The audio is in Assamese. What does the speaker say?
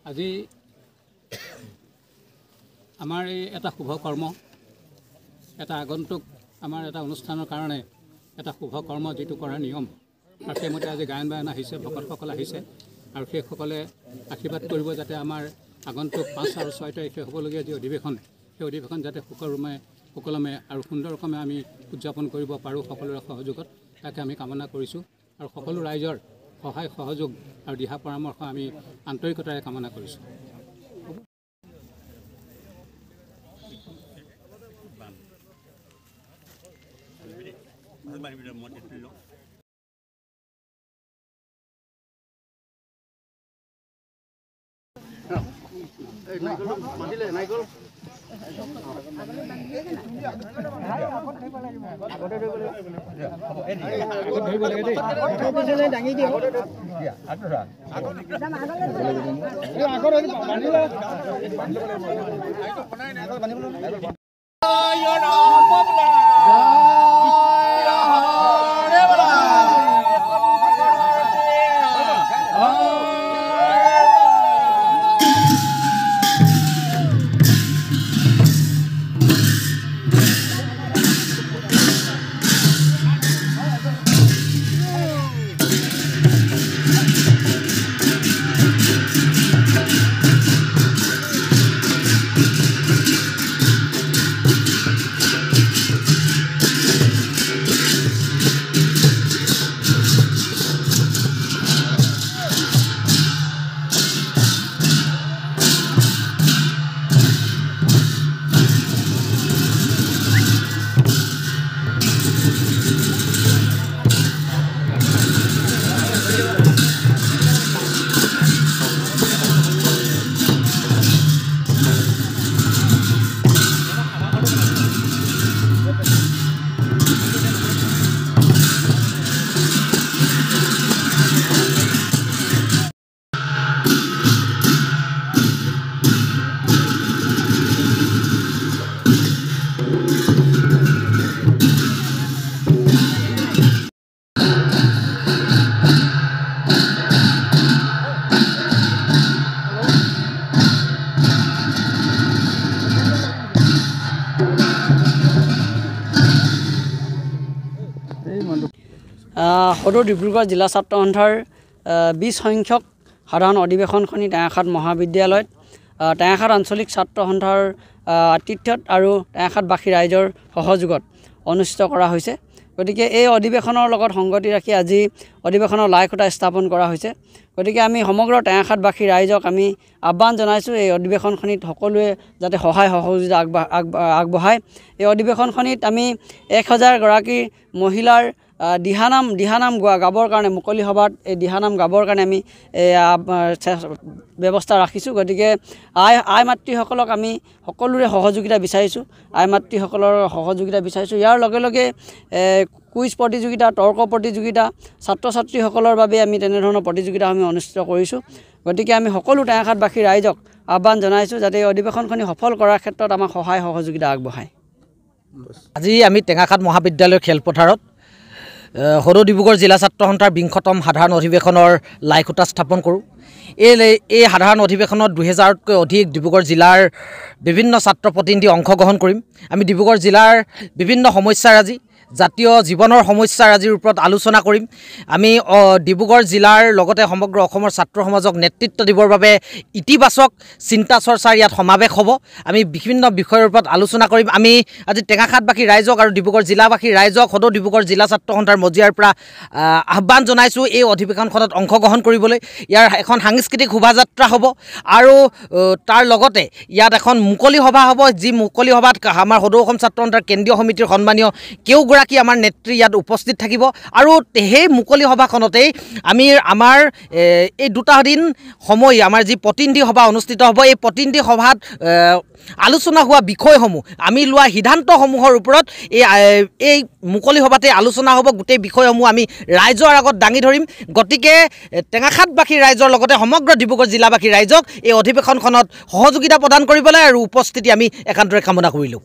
আজি আমাৰ এই এটা শুভ কৰ্ম এটা আগন্তুক আমাৰ এটা অনুষ্ঠানৰ কাৰণে এটা শুভ কৰ্ম যেটো কৰা নিয়ম আৰু সেইমতে আজি গায়ন বায়ন আহিছে ভকতসকল আহিছে আৰু সেইসকলে আশীৰ্বাদ কৰিব যাতে আমাৰ আগন্তুক 5 আৰু 6 তাৰিখে হ'বলগীয়া যি অধিৱেশন সেই অধিৱেশন যাতে সুকলমে আৰু সুন্দৰকমে আমি উদযাপন কৰিব পাৰোঁ সকলোৰে সহযোগত তাকে আমি কামনা কৰিছোঁ আৰু সকলো ৰাইজৰ সহায় সহযোগ আৰু দিহা পৰামৰ্শ আমি আন্তৰিকতাৰে কামনা কৰিছোঁ। সদৌ ডিব্ৰুগড় জিলা ছাত্ৰ সন্থাৰ 20 সংখ্যক সাধাৰণ অধিৱেশনখনি টেঙাখাত মহাবিদ্যালয়ত টেঙাখাত আঞ্চলিক ছাত্ৰ সন্থাৰ আতিথ্যত আৰু টেঙাখাতবাসী ৰাইজৰ সহযোগত অনুষ্ঠিত কৰা হৈছে। গতিকে এই অধিৱেশনৰ লগত সংগতি ৰাখি আজি অধিৱেশনৰ লাইখুঁটা স্থাপন কৰা হৈছে। গতিকে আমি সমগ্ৰ টেঙাখাতবাসী ৰাইজক আমি আহ্বান জনাইছোঁ এই অধিৱেশনখনিত সকলোৱে যাতে সহায় সহযোগিতা আগবঢ়ায়। এই অধিৱেশনখনিত আমি 1000 গৰাকী মহিলাৰ দিহানাম গাবৰ কাৰণে মুকলি সভাত এই দিহানাম গাবৰ কাৰণে আমি ব্যৱস্থা ৰাখিছোঁ। গতিকে আই মাতৃসকলক আমি সকলোৰে সহযোগিতা বিচাৰিছোঁ, আই মাতৃসকলৰ সহযোগিতা বিচাৰিছোঁ। ইয়াৰ লগে লগে কুইজ প্ৰতিযোগিতা, তৰ্ক প্ৰতিযোগিতা, ছাত্ৰ ছাত্ৰীসকলৰ বাবে আমি তেনেধৰণৰ প্ৰতিযোগিতা আমি অনুষ্ঠিত কৰিছোঁ। গতিকে আমি সকলো টেঙাখাতবাসী ৰাইজক আহ্বান জনাইছোঁ যাতে এই অধিৱেশনখনি সফল কৰাৰ ক্ষেত্ৰত আমাক সহায় সহযোগিতা আগবঢ়ায়। আজি আমি টেঙাখাত মহাবিদ্যালয়ৰ খেলপথাৰত সদৌ ডিব্ৰুগড় জিলা ছাত্ৰ সন্থাৰ 20তম সাধাৰণ অধিৱেশনৰ লাইখুঁটা স্থাপন কৰোঁ। এই সাধাৰণ অধিৱেশনত 2000তকৈ অধিক ডিব্ৰুগড় জিলাৰ বিভিন্ন ছাত্ৰ প্ৰতিনিধি অংশগ্ৰহণ কৰিম। আমি ডিব্ৰুগড় জিলাৰ বিভিন্ন সমস্যাৰাজি জাতীয় জীৱনৰ সমস্যাৰাজিৰ ওপৰত আলোচনা কৰিম। আমি ডিব্ৰুগড় জিলাৰ লগতে সমগ্ৰ অসমৰ ছাত্ৰ সমাজক নেতৃত্ব দিবৰ বাবে ইতিবাচক চিন্তা চৰ্চাৰ ইয়াত সমাৱেশ হ'ব। আমি বিভিন্ন বিষয়ৰ ওপৰত আলোচনা কৰিম। আমি আজি টেঙাখাতবাসী ৰাইজক আৰু ডিব্ৰুগড় জিলাবাসী ৰাইজক সদৌ ডিব্ৰুগড় জিলা ছাত্ৰ সন্থাৰ মজিয়াৰ পৰা আহ্বান জনাইছোঁ এই অধিৱেশনখনত অংশগ্ৰহণ কৰিবলৈ। ইয়াৰ এখন সাংস্কৃতিক শোভাযাত্ৰা হ'ব আৰু তাৰ লগতে ইয়াত এখন মুকলি সভা হ'ব, যি মুকলি সভাত আমাৰ সদৌ অসম ছাত্ৰ সন্থাৰ কেন্দ্ৰীয় সমিতিৰ সন্মানীয় কেউগৰাকী আমাৰ নেত্ৰী ইয়াত উপস্থিত থাকিব আৰু সেই মুকলি সভাখনতেই আমি আমাৰ এই 2 দিন সময় আমাৰ যি প্ৰতিনিধি সভা অনুষ্ঠিত হ'ব, এই প্ৰতিনিধি সভাত আলোচনা হোৱা বিষয়সমূহ আমি লোৱা সিদ্ধান্তসমূহৰ ওপৰত এই মুকলি সভাতে আলোচনা হ'ব। গোটেই বিষয়সমূহ আমি ৰাইজৰ আগত দাঙি ধৰিম। গতিকে টেঙাখাতবাসী ৰাইজৰ লগতে সমগ্ৰ ডিব্ৰুগড় জিলাবাসী ৰাইজক এই অধিৱেশনখনত সহযোগিতা প্ৰদান কৰিবলৈ আৰু উপস্থিতি আমি একান্তৰে কামনা কৰিলোঁ।